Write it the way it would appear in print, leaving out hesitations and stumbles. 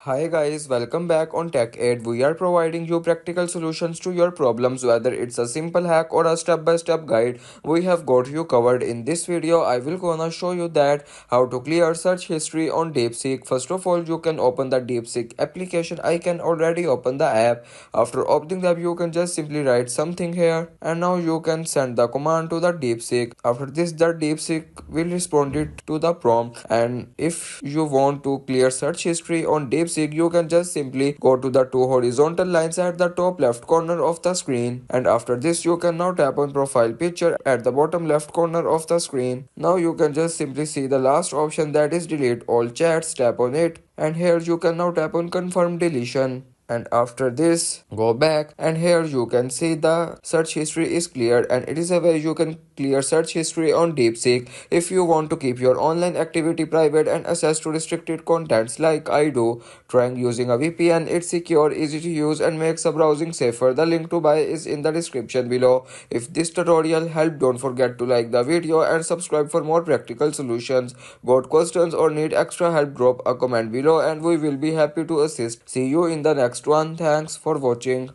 Hi guys, welcome back on Tech Aid. We are providing you practical solutions to your problems, whether it's a simple hack or a step-by-step guide. We have got you covered. In this video, I will gonna show you that how to clear search history on Deepseek. First of all, you can open the Deepseek application. I can already open the app. After opening the app, you can just simply write something here, and now you can send the command to the Deepseek. After this, the Deepseek will respond it to the prompt. And if you want to clear search history on Deepseek, you can just simply go to the two horizontal lines at the top left corner of the screen. And after this, you can now tap on profile picture at the bottom left corner of the screen. Now you can just simply see the last option, that is delete all chats. Tap on it, and here you can now tap on confirm deletion. And after this, go back, and here you can see the search history is cleared, and it is a way you can clear search history on Deepseek. If you want to keep your online activity private and access to restricted contents like I do, trying using a VPN. It's secure, easy to use, and makes the browsing safer. The link to buy is in the description below. If this tutorial helped, don't forget to like the video and subscribe for more practical solutions. Got questions or need extra help, drop a comment below and we will be happy to assist. See you in the next one. Thanks for watching.